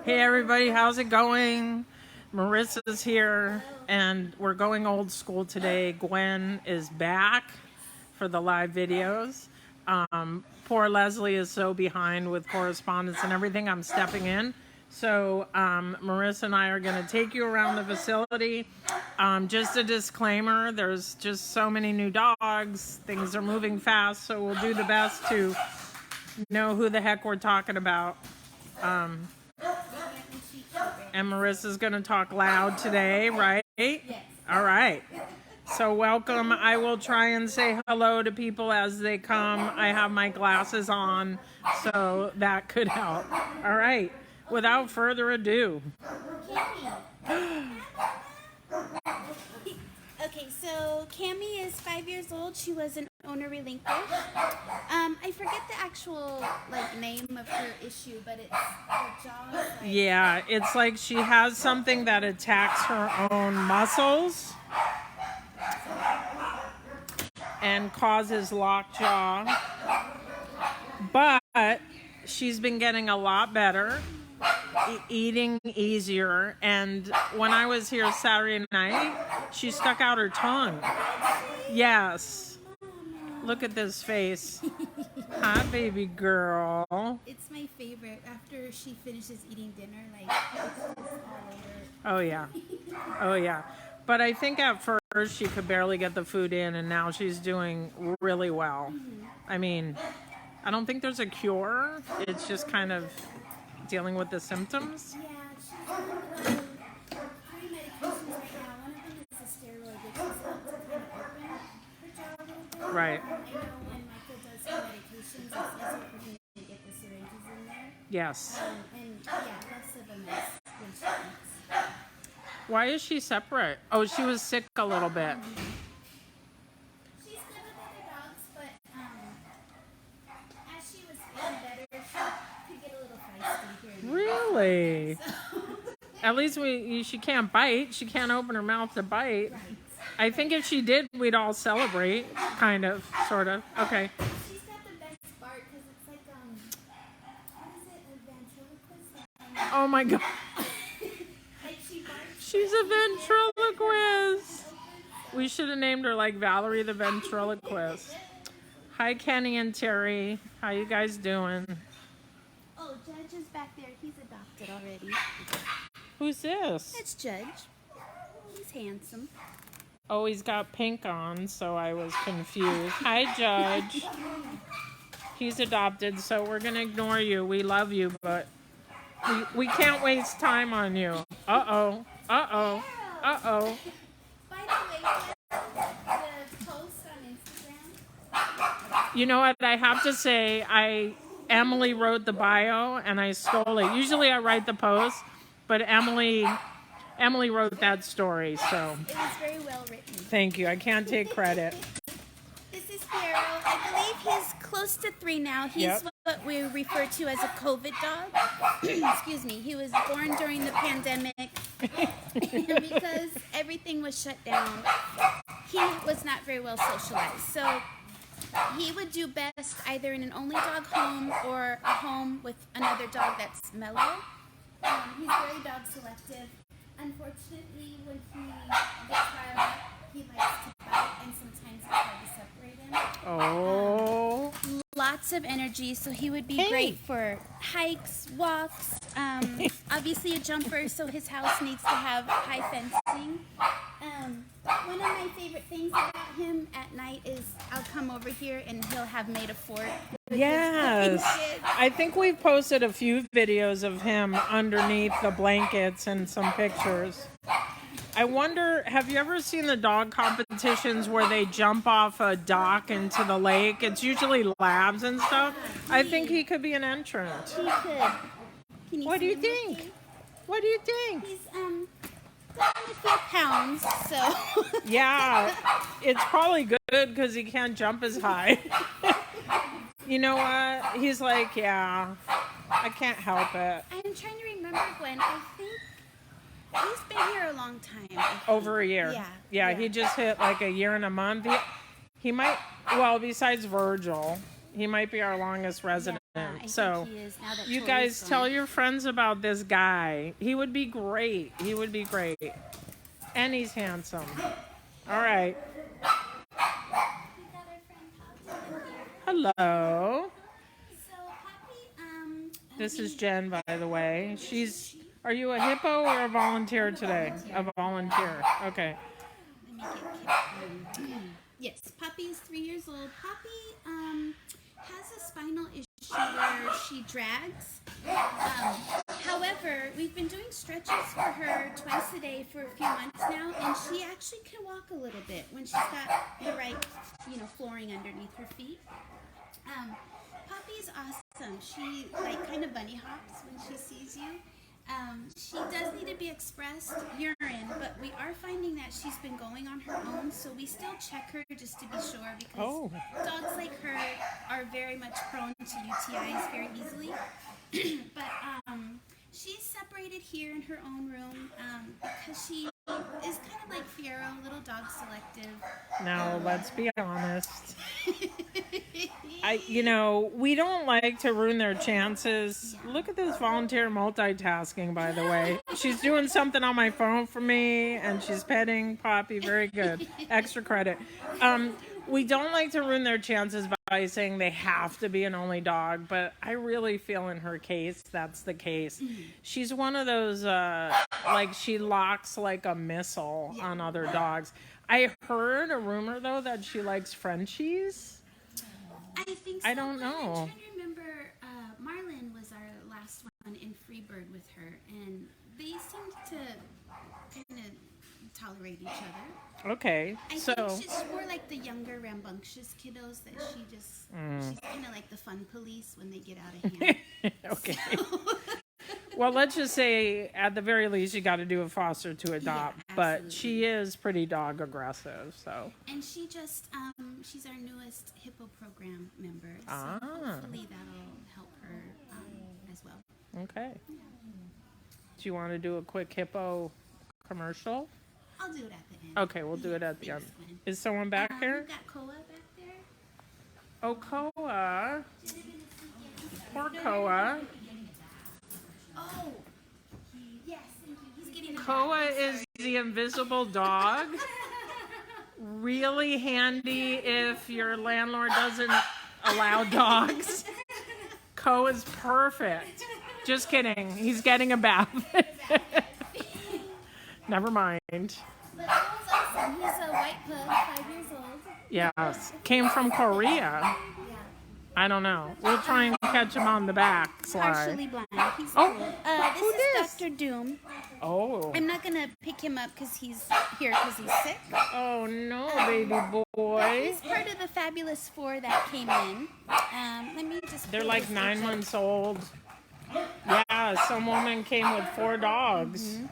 Hey everybody, how's it going? Marissa's here and we're going old school today. Gwen is back for the live videos. Poor Leslie is so behind with correspondence and everything. I'm stepping in. So Marissa and I are going to take you around the facility. Just a disclaimer, there's just so many new dogs. Things are moving fast, so we'll do the best to know who the heck we're talking about. And Marissa's going to talk loud today, right? Yes. All right. So welcome. I will try and say hello to people as they come. I have my glasses on, so that could help. All right. Without further ado. Okay, so Cammie is 5 years old. She was an owner relinquished. I forget the actual name of her issue, but it's her jaw. Yeah, it's like she has something that attacks her own muscles and causes lockjaw. But she's been getting a lot better, eating easier. And when I was here Saturday night, she stuck out her tongue. Yes. Look at this face. Hi, baby girl. It's my favorite. After she finishes eating dinner, it's just all over. Oh, yeah. Oh, yeah. But I think at first she could barely get the food in, and now she's doing really well. Mm-hmm. I mean, I don't think there's a cure. It's just kind of dealing with the symptoms. Yeah, she's on 3 medications right now. One of them is a steroid, which is helped to kind of open her jaw a little bit. Right. I know when Michael does her medications, it's easier for him to get the syringes in there. Yes. And yeah, less of a mess when she eats. Why is she separate? Oh, she was sick a little bit. She's good with other dogs, but as she was feeling better, she could get a little feisty here and there. Really? So. At least she can't bite. She can't open her mouth to bite. Right. I think if she did, we'd all celebrate. Kind of, sort of. Okay. She's got the best bark because it's like, what is it, a ventriloquist? Oh my God. Like she barks. She's a ventriloquist. We should have named her like Valerie the ventriloquist. Hi, Kenny and Terry. How you guys doing? Oh, Judge is back there. He's adopted already. Who's this? That's Judge. He's handsome. Oh, he's got pink on, so I was confused. Hi, Judge. He's adopted, so we're going to ignore you. We love you, but we can't waste time on you. Uh-oh. Uh-oh. Uh-oh. By the way, the post on Instagram. You know what? I have to say, Emily wrote the bio, and I stole it. Usually I write the post, but Emily wrote that story, so. It was very well written. Thank you. I can't take credit. This is Sparrow. I believe he's close to 3 now. He's what we refer to as a COVID dog. Excuse me. He was born during the pandemic. Because everything was shut down, he was not very well socialized. So he would do best either in an only dog home or a home with another dog that's mellow. He's very dog selective. Unfortunately, when he gets riled up, he likes to bite, and sometimes it's hard to separate him. Oh. Lots of energy, so he would be great for hikes, walks, obviously a jumper, so his house needs to have high fencing. One of my favorite things about him at night is I'll come over here and he'll have made a fort. Yes. I think we've posted a few videos of him underneath the blankets and some pictures. I wonder, have you ever seen the dog competitions where they jump off a dock into the lake? It's usually labs and stuff. I think he could be an entrant. He could. What do you think? What do you think? He's a few pounds, so. Yeah, it's probably good because he can't jump as high. You know what? He's like, yeah, I can't help it. I'm trying to remember, Gwen. I think he's been here a long time. Over a year. Yeah, he just hit like a year and a month. He might, well, besides Virgil, he might be our longest resident. I So think he is now that you Tori's guys gone. tell your friends about this guy. He would be great. He would be great. And he's handsome. All right. We got our friend Poppy in here. Hello. So Poppy, This is Jen, by the way. Are you a hippo or a volunteer today? A volunteer. Okay. Yes, Poppy is 3 years old. Poppy has a spinal issue where she drags. However, we've been doing stretches for her twice a day for a few months now, and she actually can walk a little bit when she's got the right, flooring underneath her feet. Poppy's awesome. She kind of bunny hops when she sees you. She does need to be expressed urine, but we are finding that she's been going on her own, so we still check her just to be sure because dogs like her are very much prone to UTIs very easily. But she's separated here in her own room because she is kind of like Fiero, little dog selective. Now, let's be honest. We don't like to ruin their chances. Look at this volunteer multitasking, by the way. She's doing something on my phone for me, and she's petting Poppy. Very good. Extra credit. We don't like to ruin their chances by saying they have to be an only dog, but I really feel in her case that's the case. She's one of those, she locks like a missile on other dogs. I heard a rumor, though, that she likes Frenchies. I think so. I don't know. I'm trying to remember. Marlin was our last one in Freebird with her, and they seemed to kind of tolerate each other. Okay, I think she's more like the younger, rambunctious kiddos that she's kind of like the fun police when they get out of hand. Okay. Well, let's just say, at the very least, you got to do a foster to adopt. Yeah, but she is pretty dog aggressive, so. And she just, she's our newest Hippo program member. So hopefully that'll help her as well. Okay. Yeah. Do you want to do a quick Hippo commercial? I'll do it at the end. Okay, we'll do it at the end. Is someone back here? We've got Koa back there. Oh, Koa. Poor Koa. Oh, yes, thank you. He's getting Koa is the invisible dog. Really handy if your landlord doesn't allow dogs. Koa's perfect. Just kidding. He's getting a bath. Never mind. But Koa's awesome. He's a white pug, 5 years old. Yes. Came from Korea. Yeah. I don't know. We'll try and catch him on the back slide. Partially blind. He's cool. This is Dr. Doom. Oh. I'm not going to pick him up because he's here because he's sick. Oh, no, baby boy. He's part of the Fabulous Four that came in. Let me just... They're like 9 months old. Yeah, some woman came with 4 dogs. Mm-hmm.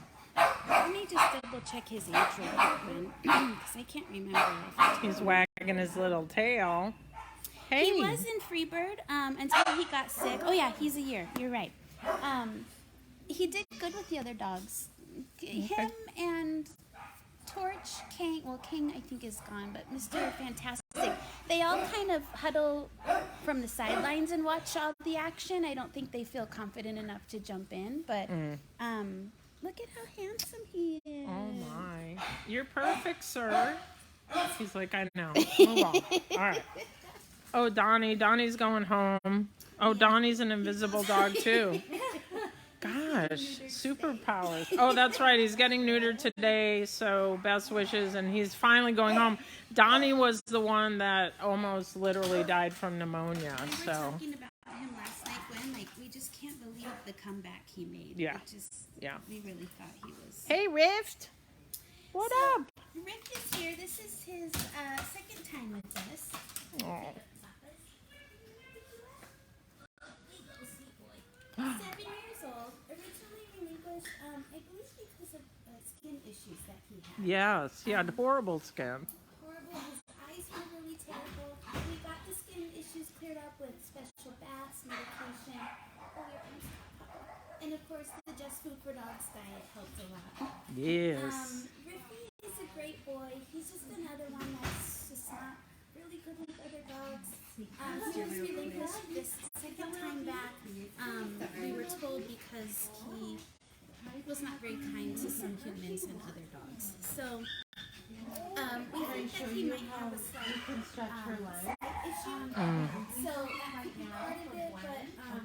Let me just double check his age real quick because I can't remember. He's wagging his little tail. Hey. He was in Freebird until he got sick. Oh yeah, he's a year. You're right. He did good with the other dogs. Him and Torch, King. Well, King I think is gone, but Mr. Fantastic. They all kind of huddle from the sidelines and watch all the action. I don't think they feel confident enough to jump in, but look at how handsome he is. Oh my! You're perfect, sir. He's like, I know. Move on. All right. Oh, Donnie's going home. Oh, Donnie's an invisible dog, too. Gosh, superpowers. Oh, that's right. He's getting neutered today, so best wishes. And he's finally going home. Donnie was the one that almost literally died from pneumonia. We were talking about him last night, Gwen. We just can't believe the comeback he made. Yeah. We really thought he was... Hey, Rift. What up? Rift is here. This is his second time with us. Oh. 7 years old. Originally relinquished, I believe because of skin issues that he had. Yes, he had horrible skin. Horrible. His eyes were really terrible. We got the skin issues cleared up with special baths, medication. And of course, the Just Food for Dogs diet helped a lot. Yes. Riffy is a great boy. He's just another one that's just not really good with other dogs. He was relinquished this second time back, we were told because he was not very kind to some humans and other dogs. So we think that he might have a slight issue. So that could be part of it,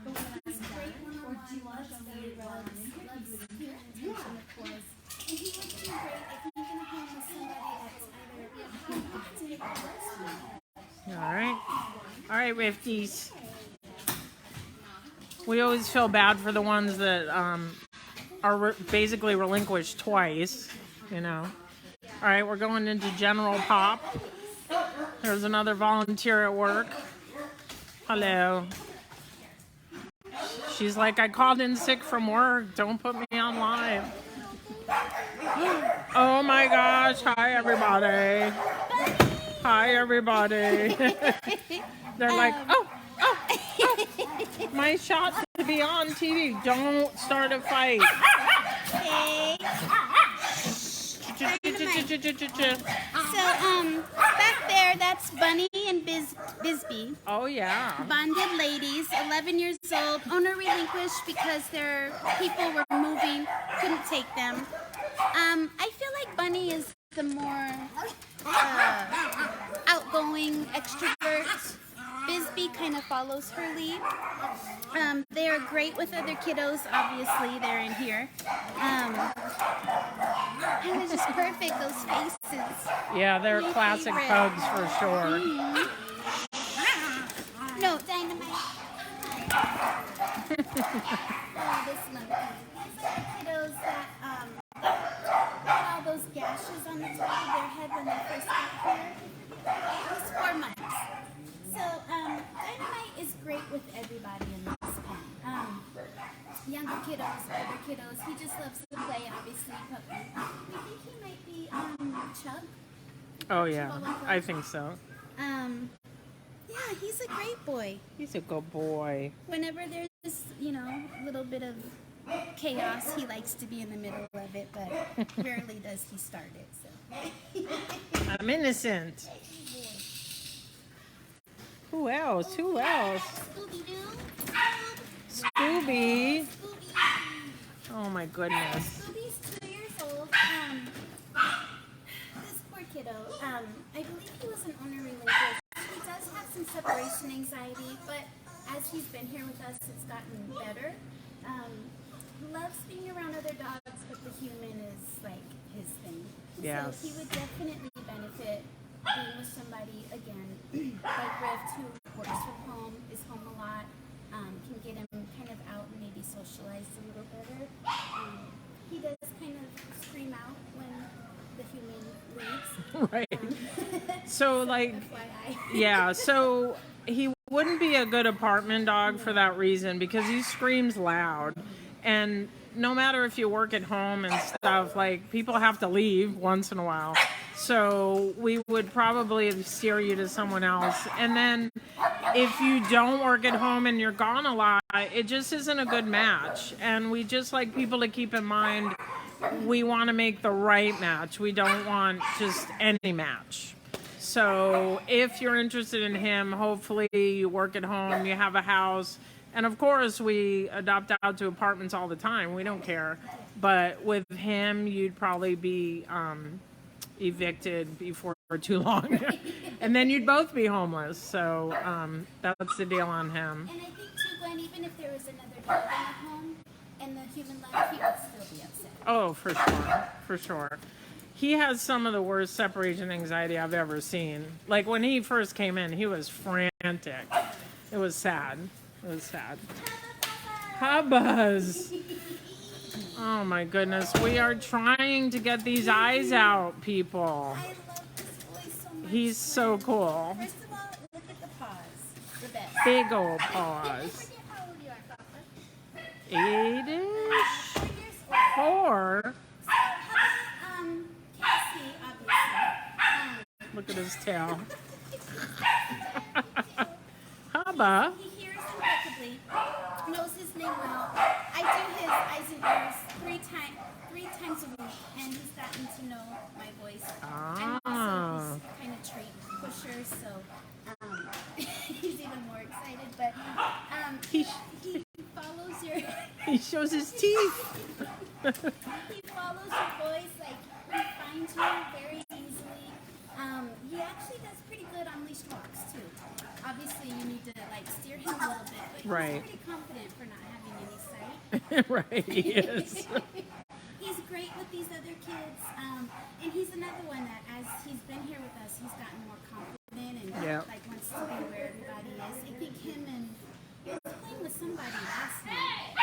but he's great one-on-one, loves very rugs, loves human attention, of course. And he would do great if he's going to home with somebody that's either to All right. All right, Rifties. We always feel bad for the ones that are basically relinquished twice, you know. All right, we're going into General Pop. There's another volunteer at work. Hello. She's like, I called in sick from work. Don't put me on live. Oh my gosh. Hi, everybody. Hi, everybody. They're like, oh. My shot to be on TV. Don't start a fight. Okay. So, back there, that's Bunny and Bisbee. Oh, yeah. Bonded ladies, 11 years old. Owner relinquished because their people were moving, couldn't take them. I feel like Bunny is the more outgoing extrovert. Bisbee kind of follows her lead. They are great with other kiddos, obviously, they're in here. And they're just perfect, those faces. Yeah, they're My classic favorite. pugs for sure. No, Dynamite. Oh, this one. These are the kiddos that had all those gashes on the top of their head when they first got here. It was 4 months. So, Dynamite is great with everybody in this pen. Younger kiddos, older kiddos. He just loves to play, obviously, puppy. We think he might be Chub. Oh, yeah. I think so. Yeah, he's a great boy. He's a good boy. Whenever there's, a little bit of chaos, he likes to be in the middle of it, but rarely does he start it, so. I'm innocent. Who else? Who else? Scooby-Doo. Scooby. Scooby. Oh, my goodness. Scooby's 2 years old. This poor kiddo. I believe he was an owner relinquished. He does have some separation anxiety, but as he's been here with us, it's gotten better. Loves being around other dogs, but the human is like his thing. Yes. So he would definitely benefit being with somebody, again, like Rift, who works from home, is home a lot, can get him kind of out and maybe socialize a little better. He does kind of scream out when the human leaves. Right. So, like, FYI. yeah, so he wouldn't be a good apartment dog for that reason because he screams loud. And no matter if you work at home and stuff, like, people have to leave once in a while. So we would probably steer you to someone else. And then if you don't work at home and you're gone a lot, it just isn't a good match. And we just like people to keep in mind, we want to make the right match. We don't want just any match. So if you're interested in him, hopefully you work at home, you have a house. And of course, we adopt out to apartments all the time. We don't care. But with him, you'd probably be evicted before too long. And then you'd both be homeless. So that's the deal on him. And I think, too, Gwen, even if there was another dog in the home and the human left, he would still be upset. Oh, for sure. For sure. He has some of the worst separation anxiety I've ever seen. Like when he first came in, he was frantic. It was sad. It was sad. Hi, Buzz. Oh my goodness. We are trying to get these eyes out, people. I love this boy so much. He's so cool. First of all, look at the paws. The best. Big old I paws. forget how old you are, Papa. 8-ish? 4 years old. 4? So, how about, Cassie, obviously. Look at his tail. Hubba. He hears impeccably, knows his name well. I do his eyes and ears three times a week, and he's gotten to know my voice. I'm also his kind of trait pusher, so he's even more excited. But He shows his teeth. He follows your voice, like he finds you very easily. He actually does pretty good on leashed walks too. Obviously, you need to like steer him a little bit, but he's Right. pretty confident for not having any sight. Right, he is. He's great with these other kids, and he's another one that, as he's been here with us, he's gotten more confident and like wants to be where everybody is. I think him and he was playing with somebody last night.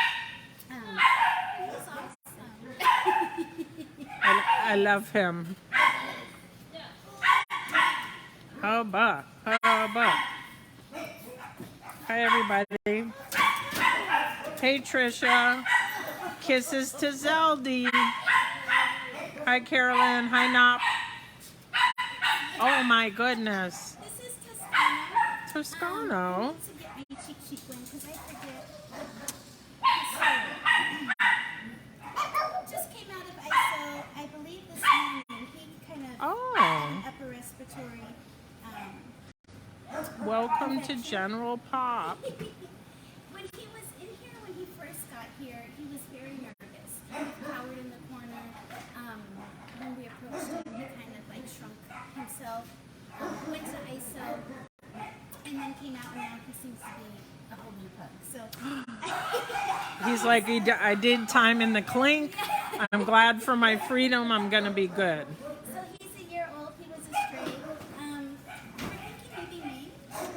He's awesome. I love him. Hubba, hubba. Hi, everybody. Hey, Trisha. Kisses to Zeldy. Hi, Carolyn. Hi, Nop. Oh, my goodness. This is Toscano. Toscano. I need to get my cheat sheet going because I forget. Just came out of ISO, I believe this morning. He kind of had an upper respiratory. Welcome to General Pop. When he was in here, when he first got here, he was very nervous. He cowered in the corner. When we approached him, he kind of like shrunk himself. Went to ISO, and then came out, and now he seems to be a whole new pug. So He's like, I did time in the clink. I'm glad for my freedom. I'm going to be good. So he's a year old. He was a stray. We're thinking maybe me. He's a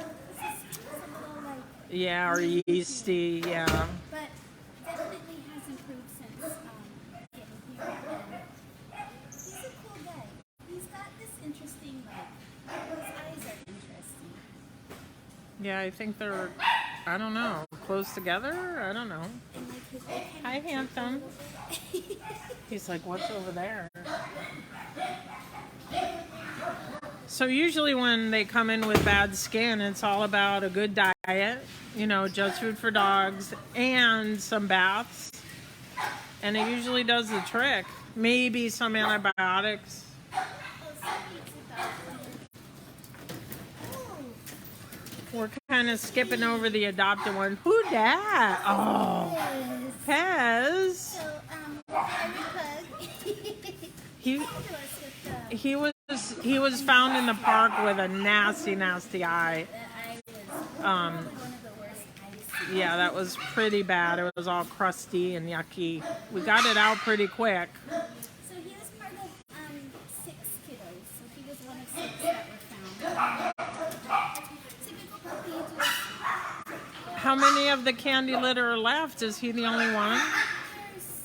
little like. Yeah, or yeasty, yeah. But definitely has improved since getting here. And he's a cool guy. He's got this interesting, like, his eyes are interesting. Yeah, I think they're, I don't know, close together? I don't know. And like his eye kind Hi, of handsome. He's like, what's over there? So usually when they come in with bad skin, it's all about a good diet, you know, just food for dogs, and some baths. And it usually does the trick. Maybe some antibiotics. We're kind of skipping over the adopted one. Who dat? Oh, Pez. So, Pug. He was found in the park with a nasty eye. One of the worst I've seen. Yeah, that was pretty bad. It was all crusty and yucky. We got it out pretty quick. So he was part of 6 kiddos. So he was one of 6 that were found. Typical puppy, just How many of the candy litter are left? Is he the only one? there's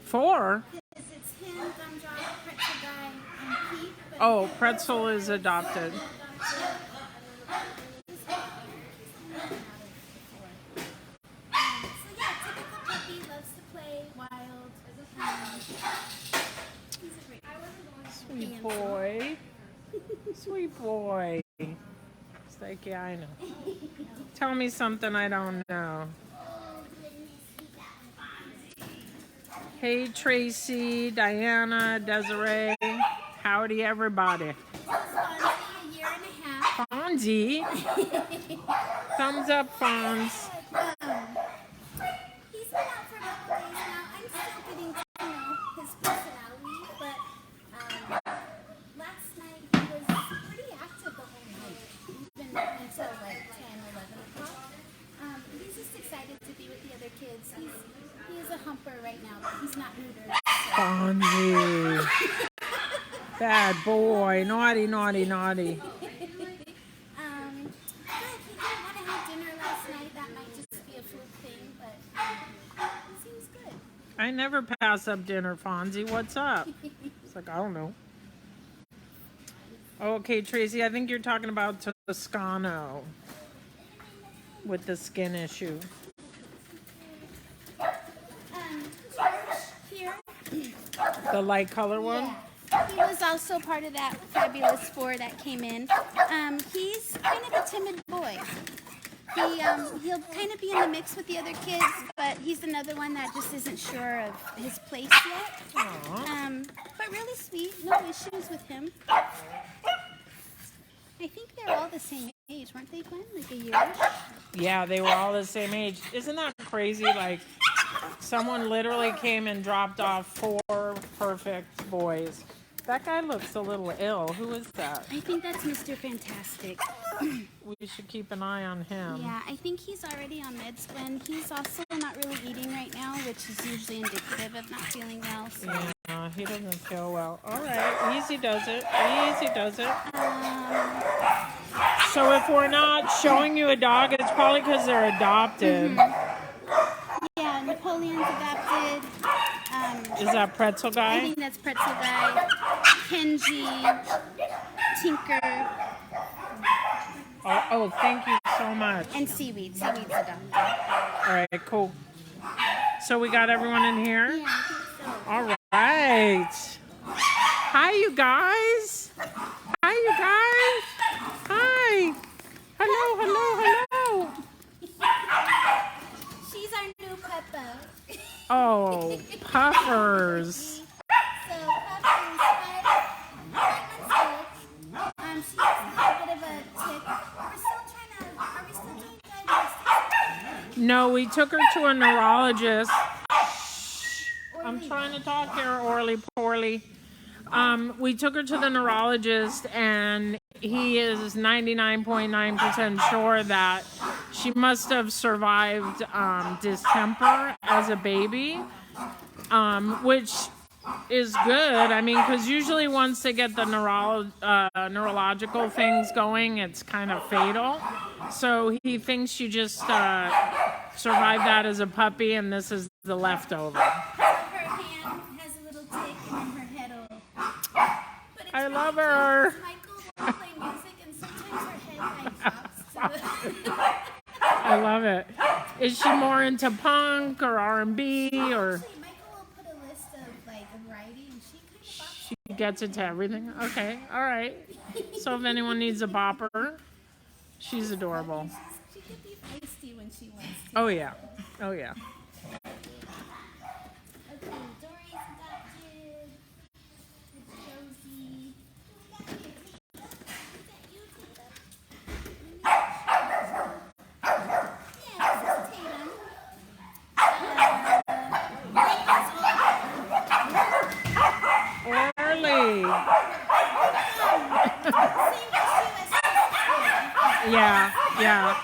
4. 4? Because it's him, Gumdrop, Pretzel Guy, and Pete. But Oh, Pretzel is adopted. he's so yeah, typical puppy, loves to play, wild. He's a great Sweet boy. Sweet boy. It's like, yeah, I know. Tell me something I don't know. Hey, Tracy, Diana, Desiree. Howdy, everybody. This is Fonzie, a year and a half. Fonzie. Thumbs up, Fonz. He's been out for a couple days now. I'm still getting to know his personality, but last night he was pretty active the whole night, even until like 10, 11 o'clock. He's just excited to be with the other kids. He is a humper right now, but he's not neutered. Fonzie. Bad boy. Naughty, naughty, naughty. But he didn't want to have dinner last night. That might just be a fluke thing, but it seems good. I never pass up dinner, Fonzie. What's up? It's like, I don't know. Okay, Tracy, I think you're talking about Toscano with the skin issue. George here. The light color one? Yeah. He was also part of that fabulous 4 that came in. He's kind of a timid boy. He'll kind of be in the mix with the other kids, but he's another one that just isn't sure of his place yet. But really sweet, no issues with him. I think they're all the same age, weren't they, Gwen? Like a year? Yeah, they were all the same age. Isn't that crazy? Like, someone literally came and dropped off 4 perfect boys. That guy looks a little ill. Who is that? I think that's Mr. Fantastic. We should keep an eye on him. Yeah, I think he's already on meds, Gwen. He's also not really eating right now, which is usually indicative of not feeling well. So. Yeah, he doesn't feel well. All right, easy does it. Easy does it. So if we're not showing you a dog, it's probably because they're adopted. Yeah, Napoleon's adopted. Is that Pretzel I guy? think that's Pretzel Guy. Kenji. Tinker. Oh, thank you so much. And Seaweed. Seaweed's adopted. All right, cool. So we got everyone in here? Yeah, I think so. All right. Hi, you guys. Hi, you guys. Hi. Hello, hello, hello. She's our new Peppa. Oh, puffers. So Peppa is 5 months old. She has a bit of a tick. Are we still doing diagnostics? No, we took her to a neurologist. I'm trying to talk here, Orly Poorly. We took her to the neurologist, and he is 99.9% sure that she must have survived distemper as a baby, which is good. I mean, because usually once they get the neurological things going, it's kind of fatal. So he thinks she just survived that as a puppy, and this is the leftover. Her hand has a little tick and her head will... But it's I really love cute. her. Michael will play music and sometimes her head like drops to the... I love it. Is she more into punk or R&B or? Actually, Michael will put a list of like a variety and she kind of bops. She gets into everything. Okay, all right. So if anyone needs a bopper, she's adorable. She could be feisty when she wants to. Oh yeah, oh yeah. Okay, Dory's adopted. It's Josie. Is that you, Tatum? Yeah, this is Tatum. Orly. Same issue as Yeah, yeah.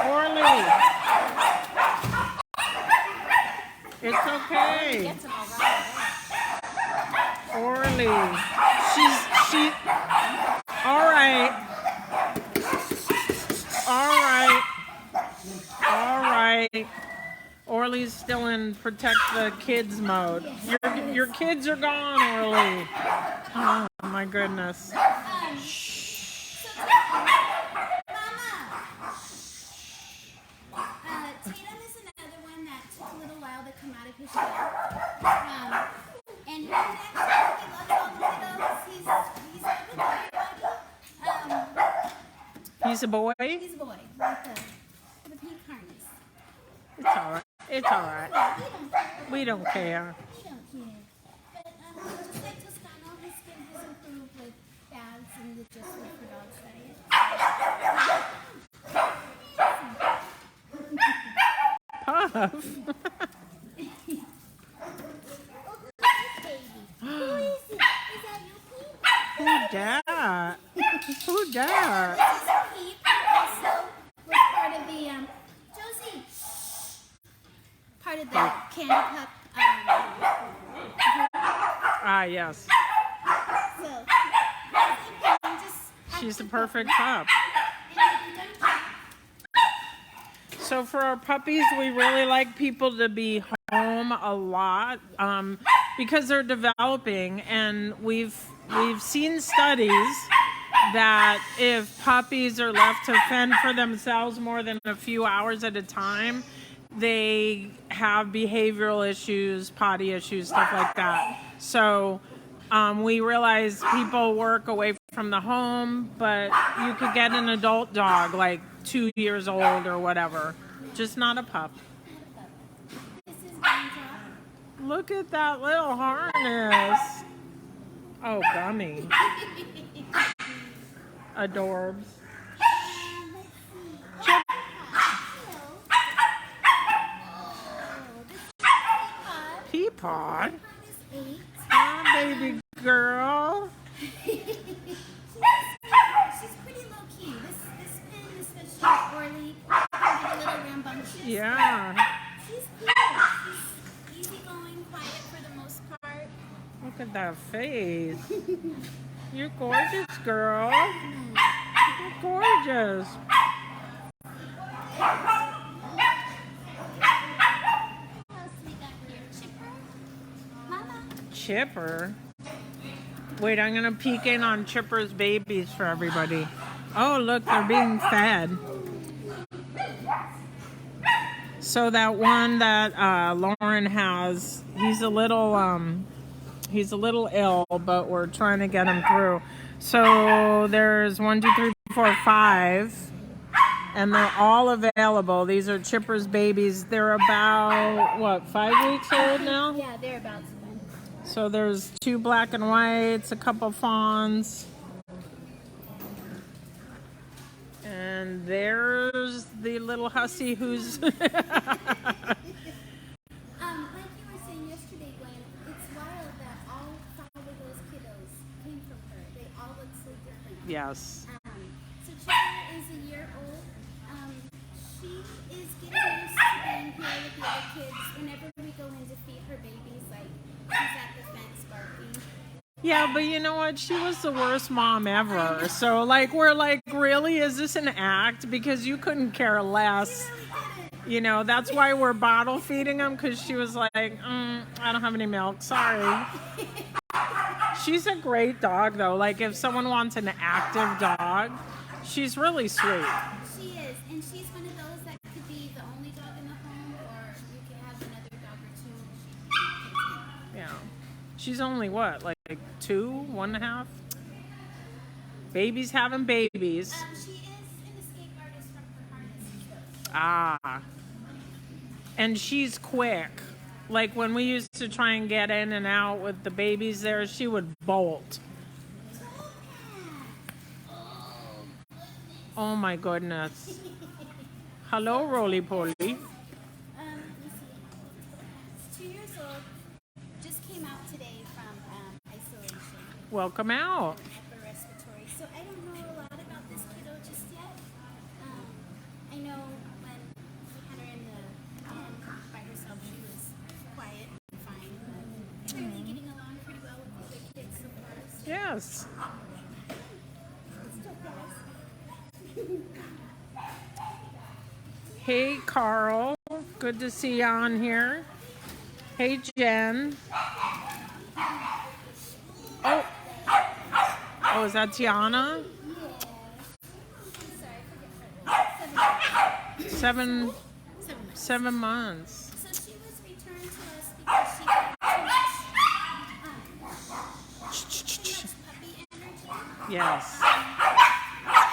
Orly. It's okay. Orly. She. All right. All right. Orly's still in protect the kids mode. Your kids are gone, Orly. Oh my goodness. Tatum is another one that took a little while to come out of his shell. And he actually loves all the kiddos. He's a good boy. He's a boy? He's a boy with the pink harness. It's all right. It's all right. Yeah, We don't care. we don't care. But just like Toscano, his skin has improved with baths and the Just Food for Dogs diet. Puff. Who is it? Is that you, Pete? Who dat? Who dat? This is Pete, who also was part of the, Josie, part of the Candy Cup, Ah, yes. so, just... She's the perfect pup. So for our puppies, we really like people to be home a lot because they're developing, and we've seen studies that if puppies are left to fend for themselves more than a few hours at a time, they have behavioral issues, potty issues, stuff like that. So we realize people work away from the home, but you could get an adult dog, like 2 years old or whatever, just not a pup. This is Raindrop. Look at that little harness. Oh, gummy. Adorbs. Peapod? Ah, baby girl. She's pretty low key. This pen, especially Orly, can get a little rambunctious. Yeah. She's cool. She's easygoing, quiet for the most part. Look at that face. You're gorgeous, girl. You're gorgeous. What else we got here? Chipper? Mama? Chipper? Wait, I'm going to peek in on Chipper's babies for everybody. Oh, look, they're being fed. So that one that Lauren has, he's a little ill, but we're trying to get him through. So there's 1, 2, 3, 4, 5, and they're all available. These are Chipper's babies. They're about, what, 5 weeks old now? Yeah, they're about to win. So there's 2 black and whites, a couple fawns. And there's the little hussy who's... Like you were saying yesterday, Gwen, it's wild that all 5 of those kiddos came from her. They all look so different. Yes. So Chipper is a year old. She is getting used to being here with the other kids. Whenever we go in to feed her babies, like she's at the fence barking. Yeah, but you know what? She was the worst mom ever. So, like, we're like, really? Is this an act? Because you couldn't care less. You know, that's why we're bottle feeding them, because she was like, I don't have any milk. Sorry. She's a great dog, though. Like, if someone wants an active dog, she's really sweet. She is. And she's one of those that could be the only dog in the home, or you could have another dog or two. Yeah. She's only what, like 2, 1.5? Babies having babies. She is an escape artist from her harness. Ah. And she's quick. Like when we used to try and get in and out with the babies there, she would bolt. Oh my goodness. Hello, Roly Poly. Let me see. It's 2 years old. Just came out today from isolation. Welcome out. Upper respiratory. So I don't know a lot about this kiddo just yet. I know when we had her in the pen by herself, she was quiet and fine. But really getting along pretty well with the other kids so far. So Yes. still flies. Hey, Carl. Good to see you on here. Hey, Jen. Oh. Oh, is that Tiana? Sorry, I forget her. 7 7 months. 7 months. So she was returned to us because she got too much puppy energy. Yes. I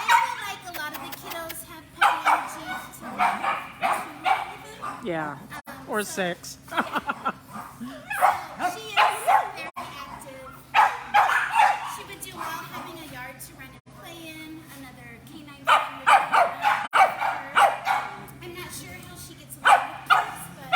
feel like a lot of the kiddos have puppy energy to with them. Yeah. Or 6. She is very active. She would do well having a yard to run and play in, another canine friend would be her. I'm not sure how she gets along with kids, but I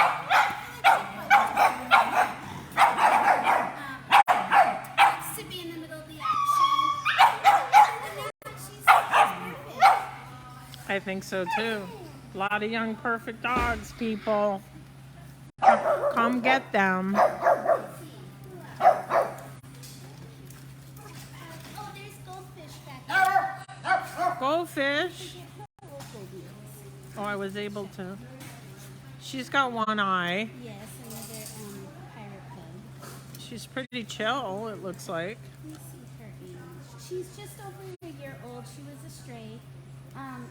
feel like likes to be in the middle of the action. Other than that, she's perfect. I think so too. A lot of young perfect dogs, people. Come get them. Oh, there's goldfish back there. Goldfish. Oh, I was able to. She's got one eye. Yes, another pirate pug. She's pretty chill, it looks like. Let me see her age. She's just over a year old. She was a stray.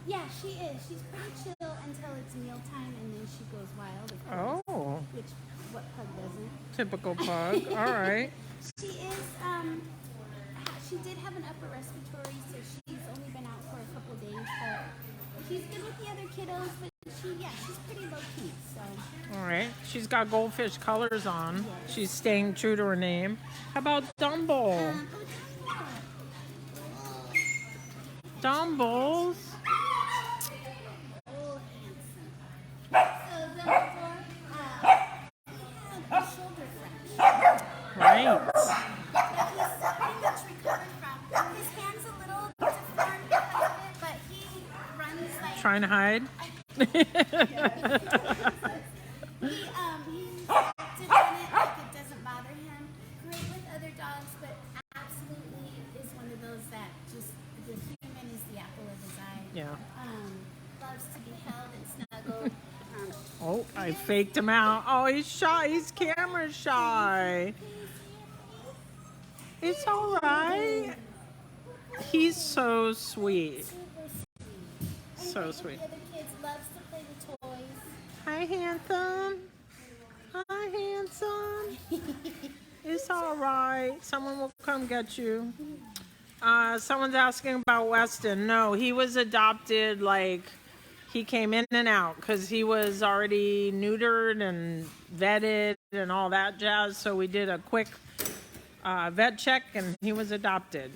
Yeah, she is. She's pretty chill until it's mealtime, and then she goes wild, of course. Oh, Which, what pug doesn't? typical pug. All right. She is, she did have an upper respiratory, so she's only been out for a couple days, but she's good with the other kiddos, but she's pretty low key. So. All right. She's got goldfish colors on. She's staying true to her name. How about Dumble? Dumbles. Oh, handsome. So the shoulder fracture. Right. He's pretty much recovered from. His hand's a little deformed because of it, but he runs like. Trying to hide. He's dependent, like it doesn't bother him. Great with other dogs, but absolutely is one of those that just the human is the apple of his eye. Yeah. Loves to be held and snuggled. Oh, I faked him out. Oh, he's shy. He's camera shy. It's all right. He's so sweet. So sweet. The other kids loves to play with toys. Hi, handsome. Hi, handsome. It's all right. Someone will come get you. Someone's asking about Weston. No, he was adopted, like, he came in and out because he was already neutered and vetted and all that jazz. So we did a quick vet check and he was adopted.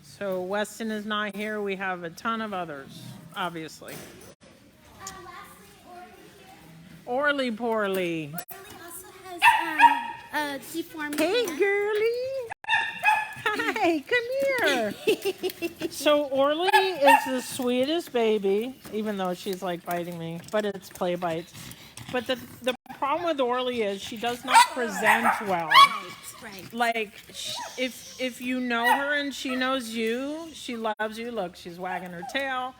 So Weston is not here. We have a ton of others, obviously. Orly Poorly. Orly also has a deformity. Hey, girly. Hi, come here. So Orly is the sweetest baby, even though she's like biting me, but it's play bites. But the problem with Orly is she does not present well. Right. Like, if you know her and she knows you, she loves you. Look, she's wagging her tail.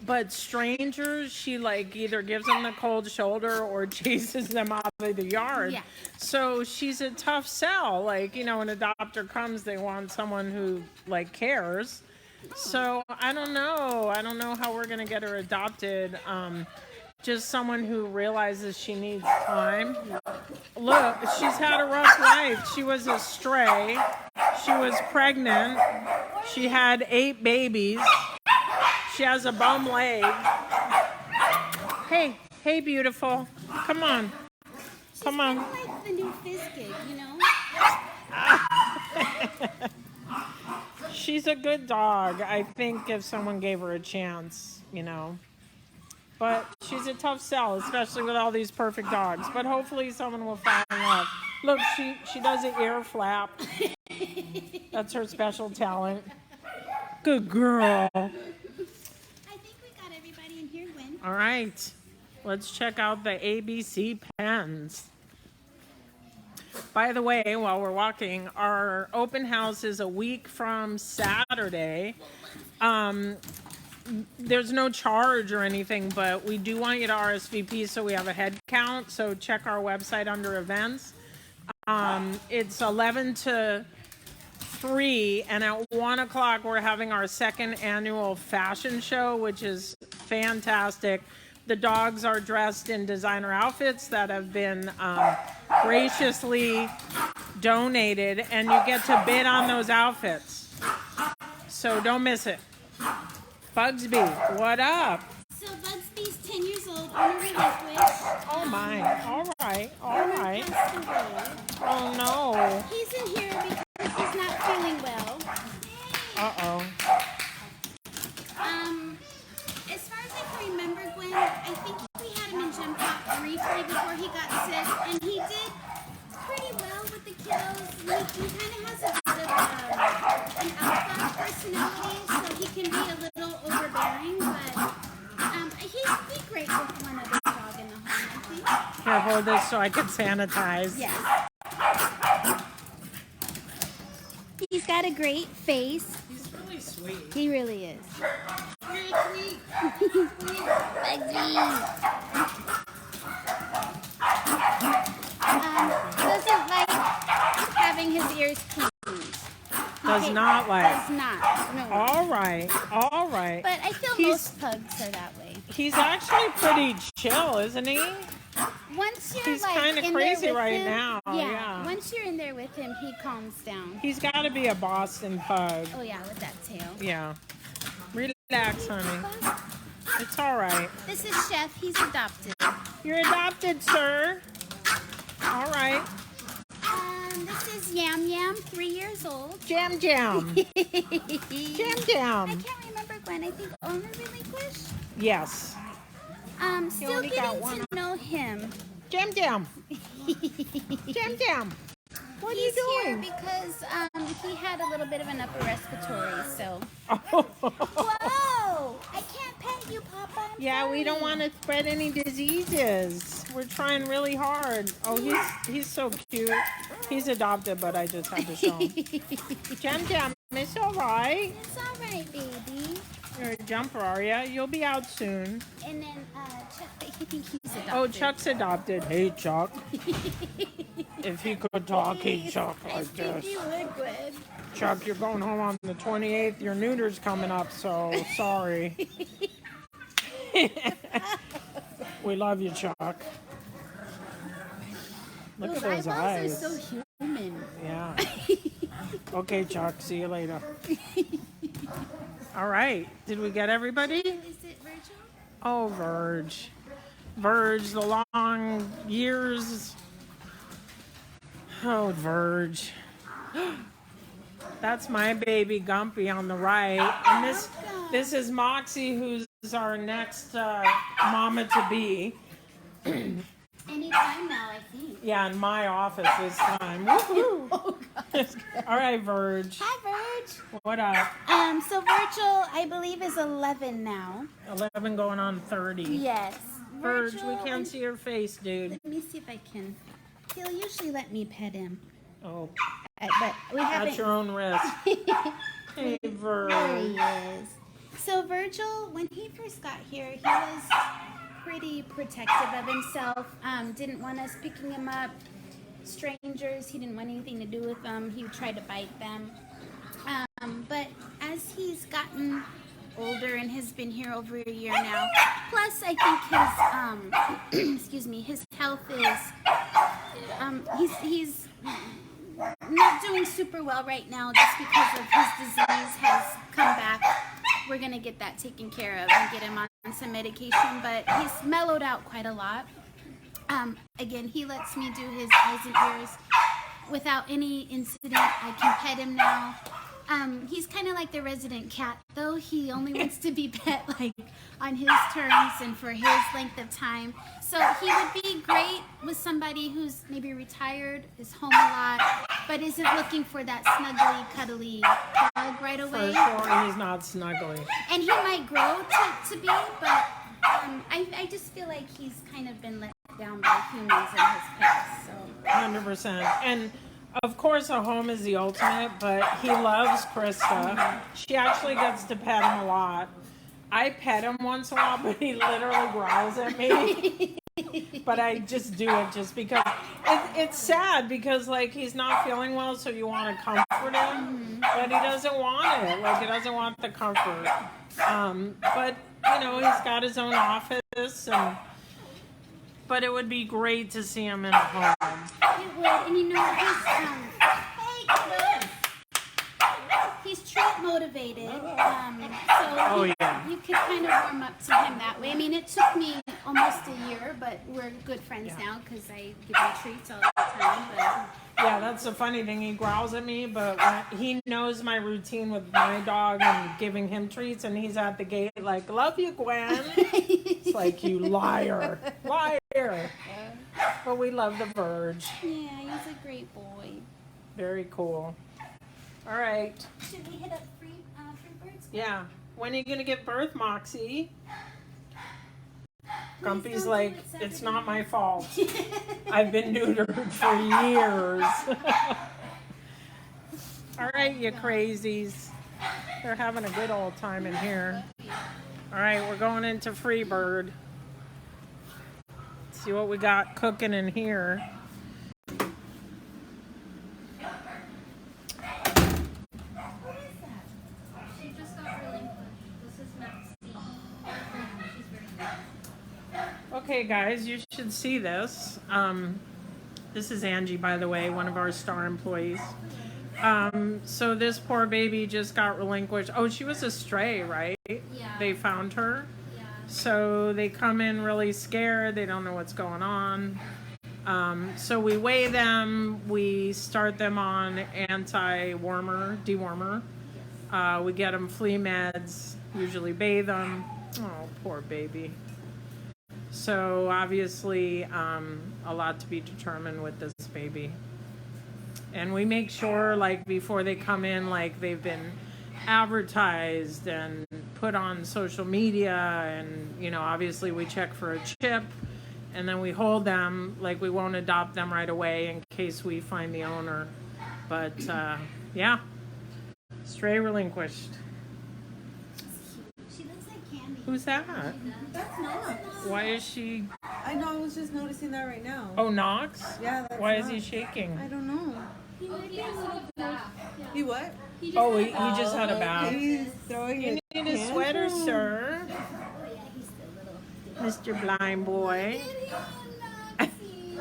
But strangers, she like either gives them the cold shoulder or chases them out of the yard. Yeah. So she's a tough sell. Like, you know, an adopter comes, they want someone who like cares. So I don't know. I don't know how we're gonna get her adopted. Just someone who realizes she needs time. Look, she's had a rough life. She was a stray. She was pregnant. She had 8 babies. She has a bum leg. Hey, beautiful. Come on. Come on. She's kind of like the new Fizz Kid, you know? She's a good dog. I think if someone gave her a chance, you know. But she's a tough sell, especially with all these perfect dogs. But hopefully someone will fall in love. Look, she does an ear flap. That's her special talent. Good girl. I think we got everybody in here, Gwen. All right. Let's check out the ABC pens. By the way, while we're walking, our open house is a week from Saturday. There's no charge or anything, but we do want you to RSVP so we have a head count. So check our website under events. It's 11 to 3, and at 1 o'clock we're having our second annual fashion show, which is fantastic. The dogs are dressed in designer outfits that have been graciously donated, and you get to bid on those outfits. So don't miss it. Bugsby, what up? So Bugsby's 10 years old, owner relinquished. Oh my, all right. Owner passed away. Oh no. He's in here because he's not feeling well. Uh-oh. As far as I can remember, Gwen, I think we had him in gym pop briefly before he got sick, and he did pretty well with the kiddos. He kind of has a bit of an alpha personality, so he can be a little overbearing, but he'd be great with one other dog in the home, I think. Here, hold this so I can sanitize. Yes. He's got a great face. He's really sweet. He really is. Very sweet. Bugsy. Doesn't like having his ears cleaned. Does not like. Does not. No. All right. But I feel most pugs are that way. He's actually pretty chill, isn't he? Once you're He's like kind of in crazy there with right him, now. Yeah. Once you're in there with him, he calms down. He's got to be a Boston pug. Oh yeah, with that tail. Yeah. Relax, honey. It's all right. This is Chef. He's adopted. You're adopted, sir. All right. This is Yam Yam, 3 years old. Jam Jam. Jam I Jam. can't remember Gwen. I think owner relinquished. Yes. Still only got getting one. to know him. Jam Jam. Jam Jam. What are you He's here doing? because he had a little bit of an upper respiratory, so. Oh. Whoa! I can't pet you, Papa. I'm Yeah, we don't sorry. want to spread any diseases. We're trying really hard. Oh, he's so cute. He's adopted, but I just had to show him. Jam Jam, it's all right. It's all right, baby. You're a jumper, are ya? You'll be out soon. And then Chuck, I think he's adopted. Oh, Chuck's adopted. Hey, Chuck. If he could talk, he'd talk I like think this. you would, Gwen. Chuck, you're going home on the 28th. Your neuter's coming up, so sorry. We love you, Chuck. Look at those eyes. Those eyeballs are so human. Yeah. Okay, Chuck. See you later. All right. Did we get everybody? Is it Virgil? Oh, Verge. Verge, the long years. Oh, Verge. That's my baby Gumpy on the right. And this is Moxie, who's our next mama to be. Anytime now, I think. Yeah, in my office this time. Woohoo! All right, Verge. Hi, Virg. What up? So Virgil, I believe, is 11 now. 11 going on 30. Yes. Verge, we Virgil, can't see your face, dude. Let me see if I can. He'll usually let me pet him. Oh, But we haven't. at your own risk. Hey, There Verge. he is. So Virgil, when he first got here, he was pretty protective of himself. Didn't want us picking him up. Strangers, he didn't want anything to do with them. He would try to bite them. But as he's gotten older and has been here over a year now, plus I think his excuse me, his health is he's not doing super well right now just because of his disease has come back. We're gonna get that taken care of and get him on some medication, but he's mellowed out quite a lot. Again, he lets me do his eyes and ears without any incident. I can pet him now. He's kind of like the resident cat, though. He only wants to be pet like on his terms and for his length of time. So he would be great with somebody who's maybe retired, is home a lot, but isn't looking for that snuggly, cuddly pug right For away. sure, he's not snuggly. And he might grow to be, but I just feel like he's kind of been let down by humans in his past. So 100%. And of course, a home is the ultimate, but he loves Krista. She actually gets to pet him a lot. I pet him once in a while, but he literally growls at me. But I just do it just because it's sad because like he's not feeling well, so you want to comfort him, but he doesn't want it. Like he doesn't want the comfort. But you know he's got his own office, but it would be great to see him in a home. it would, and you know he's treat motivated. So Yeah. you could kind of warm up to him that way. I mean, it took me almost a year, but we're good friends now because I give him treats all the time. But Yeah, that's the funny thing. He growls at me, but when he knows my routine with my dog and giving him treats, and he's at the gate like, "Love you, Gwen." It's like, you liar, liar. But we love the Verge. yeah, he's a great boy. Very cool. All right. Should we hit up free birds? Yeah. When are you gonna give birth, Moxie? don't Gumpy's do like, it it's not my fault. I've been neutered for years. All right, you crazies. They're having a good old time in here. All right, we're going into Freebird. See what we got cooking in here. What is that? She just got relinquished. This is Maxine. She's very good. Okay, guys, you should see this. This is Angie, by the way, one of our star employees. So this poor baby just got relinquished. Oh, she was a stray, right? Yeah. They found her. Yeah, So they come in really scared. They don't know what's going on. So we weigh them. We start them on dewormer. We get them flea meds. Usually bathe them. Oh, poor baby. So obviously, a lot to be determined with this baby. And we make sure, like, before they come in, like, they've been advertised and put on social media. And, you know, obviously we check for a chip. And then we hold them, like, we won't adopt them right away in case we find the owner. But, yeah. Stray relinquished. She looks like Candy. Who's that? That's Knox. Why is she... I know, I was just noticing that right now. Oh, Knox? Yeah, that's Why Knox. is he shaking? I don't know. He might be a little bath. He what? He He just had a bath. He's throwing You it. need a sweater, sir. Oh, yeah, he's still little. Mr. Blind Boy. Nazi.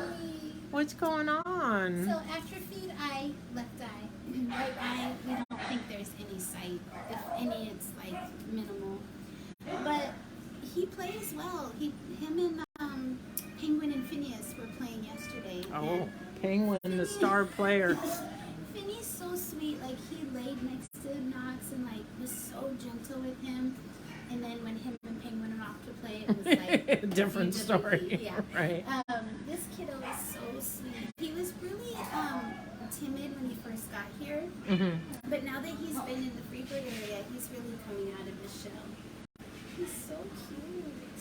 What's going on? So after feed eye, left eye, right eye, we don't think there's any sight. If any, it's like minimal. But he plays well. Him and Penguin and Phineas were playing yesterday. Oh, Penguin, the star player. Phineas so sweet. Like, he laid next to Knox and like was so gentle with him. And then when him and Penguin went off to play, it was like A different story. Yeah. Right. This kiddo is so sweet. He was really timid when he first got here, but now that he's been in the Freebird area, he's really coming out of his shell. He's so cute.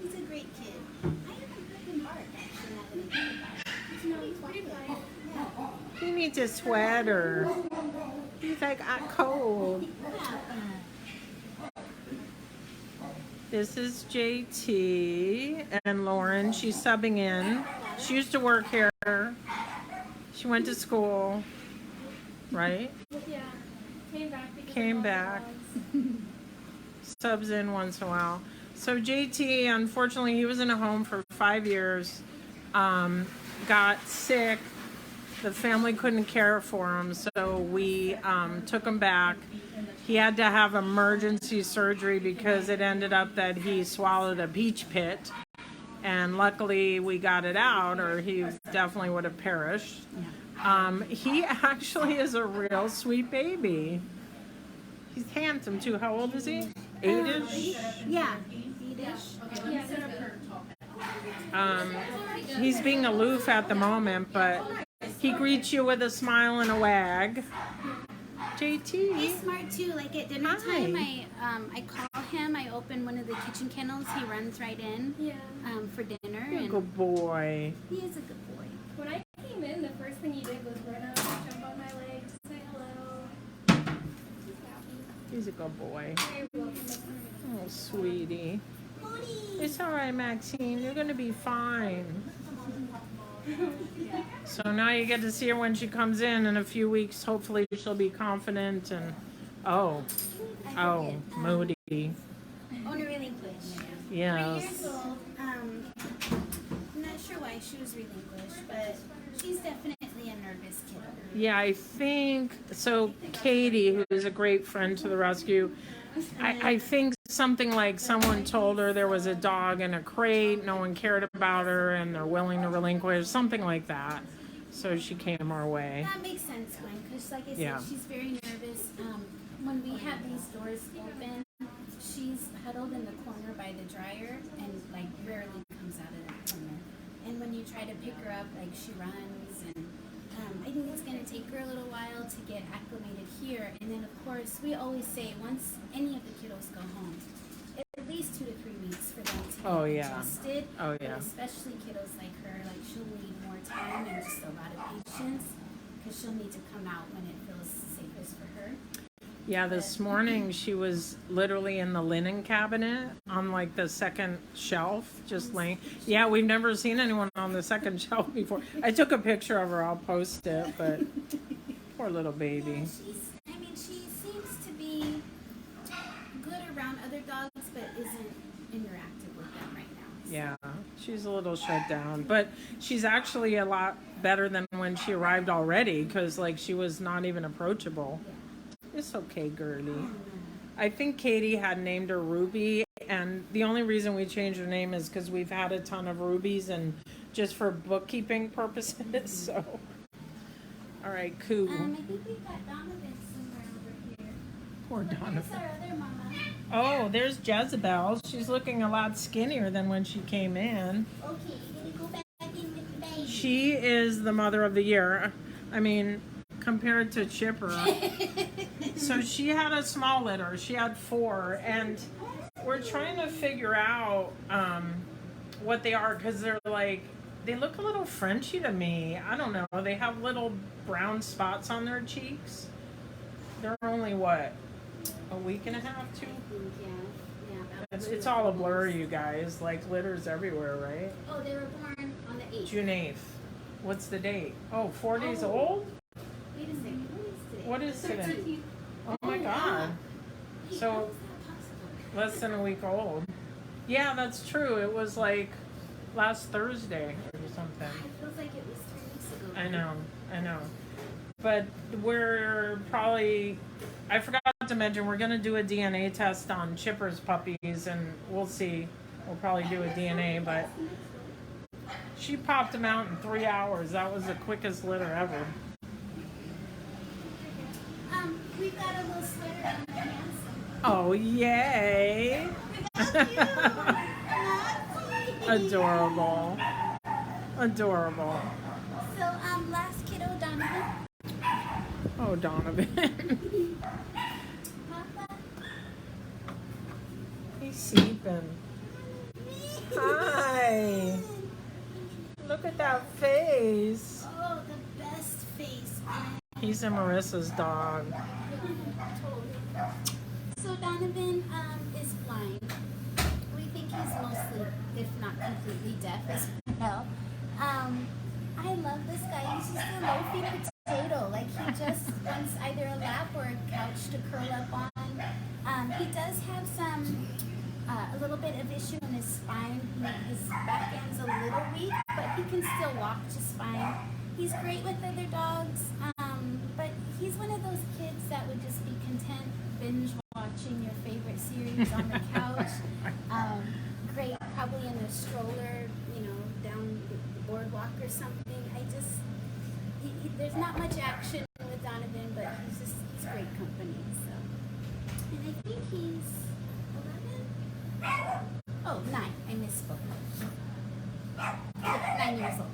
He's a great kid. I haven't heard him bark actually. Now that I think about it. He's pretty quiet. Yeah. He needs a sweater. He's like, I'm cold. This is JT and Lauren. She's subbing in. She used to work here. She went to school, right? Yeah. Came back. because Came of all the back. dogs. Subs in once in a while. So JT, unfortunately, he was in a home for 5 years. Got sick. The family couldn't care for him, so we took him back. He had to have emergency surgery because it ended up that he swallowed a peach pit. And luckily we got it out, or he definitely would have perished. He actually is a real sweet baby. He's handsome too. How old is he? 8-ish? Yeah. 8-ish. He's being aloof at the moment, but he greets you with a smile and a wag. JT. He's smart too. Like at dinner Hi. time, I call him. I open one of the kitchen kennels. He runs right in. Yeah. For dinner. You're a And good boy. he is a good boy. When I came in, the first thing he did was run up, jump on my leg, say hello. He's happy. He's a good boy. Very welcome. Oh, sweetie. It's all right, Maxine. You're going to be fine. So now you get to see her when she comes in a few weeks. Hopefully she'll be confident and, oh, moody. Owner relinquished. 3 Yes. years old. I'm not sure why she was relinquished, but she's definitely a nervous kiddo. Yeah, I think, so Katie, who is a great friend to the rescue, I think something like someone told her there was a dog in a crate, no one cared about her, and they're willing to relinquish, something like that. So she came our way. That makes sense, Gwen, because like I said, Yeah. she's very nervous. When we have these doors open, she's huddled in the corner by the dryer and like rarely comes out of that corner. And when you try to pick her up, like she runs, and I think it's going to take her a little while to get acclimated here. And then of course, we always say once any of the kiddos go home, at least 2 to 3 weeks for them to get Oh, yeah. adjusted. Oh, But yeah. especially kiddos like her, like she'll need more time and just a lot of patience because she'll need to come out when it feels safest for her. Yeah, this morning she was literally in the linen cabinet on like the second shelf, just laying. Yeah, we've never seen anyone on the second shelf before. I took a picture of her, I'll post it, but poor little baby. She seems to be good around other dogs, but isn't interactive with them right now. Yeah, she's a little shut down, but she's actually a lot better than when she arrived already, because like she was not even approachable. It's okay, girly. I think Katie had named her Ruby, and the only reason we changed her name is because we've had a ton of rubies and just for bookkeeping purposes. So, all right, cool. I think we've got Donovan somewhere over here. Poor But Donovan. There's our other mama. Oh, there's Jezebel. She's looking a lot skinnier than when she came in. Okay, you're gonna go back in with the baby. She is the mother of the year. I mean, compared to Chipper. So she had a small litter. She had 4, and we're trying to figure out what they are because they're like, they look a little Frenchy to me. I don't know. They have little brown spots on their cheeks. They're only what, a week and a half, 2? Yeah, about It's all a blur, you guys. Like litters everywhere, right? Oh, they were born on the 8th. June 8th. What's the date? Oh, 4 days old? Wait a second, what What is is today? today? Oh my God. Hey, So- how is that possible? Less than a week old. Yeah, that's true. It was like last Thursday or something. It feels like it was 3 weeks ago. I know. But we're probably, I forgot to mention, we're going to do a DNA test on Chipper's puppies and we'll see. We'll probably do a DNA, but she popped them out in 3 hours. That was the quickest litter ever. We've got a little sweater on the hands. Oh, yay. Adorable. Adorable. So, last kiddo, Donovan. Oh, Donovan. Papa. He's sleeping. Hi. Look at that face. Oh, the best face. He's a Marissa's dog. So Donovan is blind. We think he's mostly, if not completely deaf as well. I love this guy. He's just a low-feed potato. Like he just wants either a lap or a couch to curl up on. He does have some, a little bit of issue in his spine. His back end's a little weak, but he can still walk just fine. He's great with other dogs, but he's one of those kids that would just be content binge watching your favorite series on the couch. Great, probably in a stroller, down the boardwalk or something. There's not much action with Donovan, but he's great company. So, and I think he's 11. Oh, 9. I misspoke. 9 years old.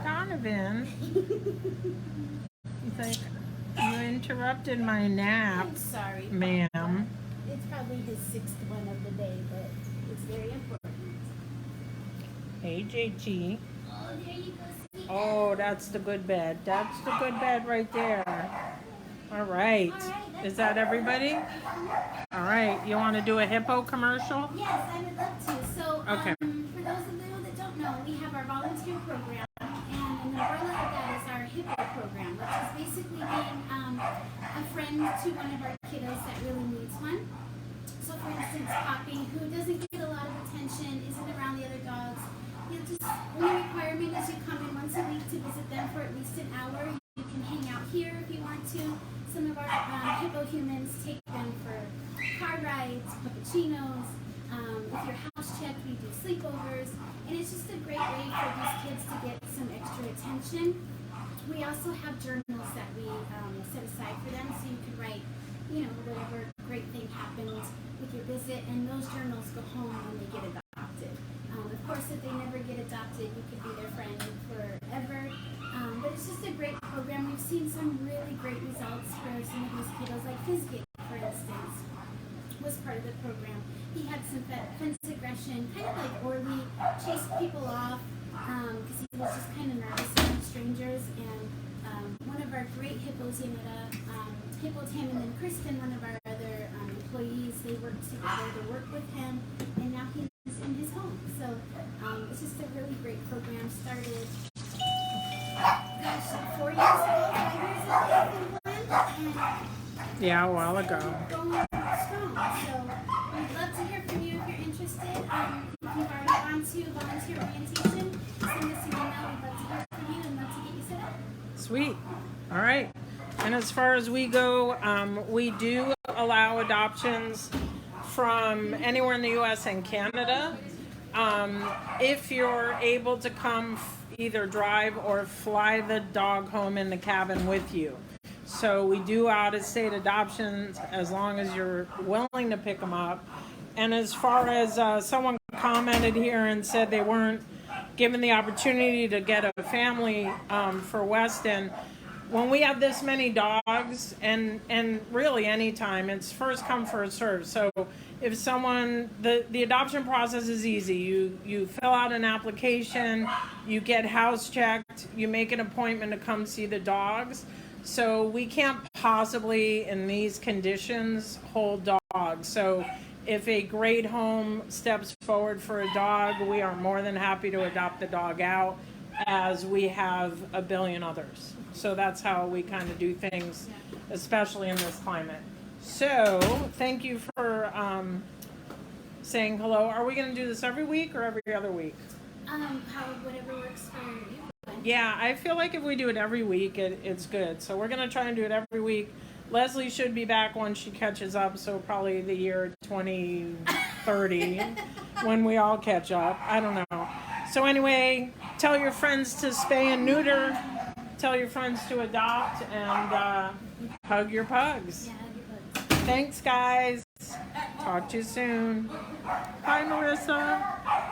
Donovan. He's like, you interrupted my nap, I'm sorry, ma'am. It's probably his 6th one of the day, but it's very important. Hey, JT. Oh, there you go. See? Oh, that's the good bed. That's the good bed right there. All right. Is that everybody? All right. You want to do a hippo commercial? Yes, I would love to. So, Okay. For those of you that don't know, we have our volunteer program, and an umbrella of that is our hippo program, which is basically being a friend to one of our kiddos that really needs one. So, for instance, Poppy, who doesn't get a lot of attention, isn't around the other dogs. Only requirement is you come in once a week to visit them for at least an hour. You can hang out here if you want to. Some of our hippo humans take them for car rides, puppuccinos. If you're house checked, we do sleepovers. And it's just a great way for these kids to get some extra attention. We also have journals that we set aside for them, so you can write, whatever great thing happened with your visit. And those journals go home when they get adopted. Of course, if they never get adopted, you could be their friend forever. But it's just a great program. We've seen some really great results for some of these kiddos, like Fizgit, for instance, was part of the program. He had some fence aggression, kind of like Orly, chased people off because he was just kind of nervous around strangers. And one of our great hippos, Hippo Tam and then Kristen, one of our other employees, they worked together to work with him, and now he's in his home. So it's just a really great program. Started, 4 years ago, 5 years ago, and Yeah, a while ago. going strong. So we'd love to hear from you if you're interested. If you've already gone to volunteer orientation, send us an email. We'd love to hear from you and love to get you set up. Sweet. All right. And as far as we go, we do allow adoptions from anywhere in the U.S. and Canada. If you're able to come, either drive or fly the dog home in the cabin with you. So we do out-of-state adoptions as long as you're willing to pick them up. And as far as someone commented here and said they weren't given the opportunity to get a family for Weston, when we have this many dogs, and really anytime, it's first come, first serve. So if someone, the adoption process is easy. You fill out an application, you get house checked, you make an appointment to come see the dogs. So we can't possibly, in these conditions, hold dogs. So if a great home steps forward for a dog, we are more than happy to adopt the dog out, as we have a billion others. So that's how we kind of do things, especially in this climate. So thank you for saying hello. Are we going to do this every week or every other week? Whatever works for you. Yeah, I feel like if we do it every week, it's good. So we're going to try and do it every week. Leslie should be back once she catches up, so probably the year 2030 when we all catch up. I don't know. So anyway, tell your friends to spay and neuter. Tell your friends to adopt, and hug your pugs. Yeah, your bugs. Thanks, guys. Talk to you soon. Bye, Marissa.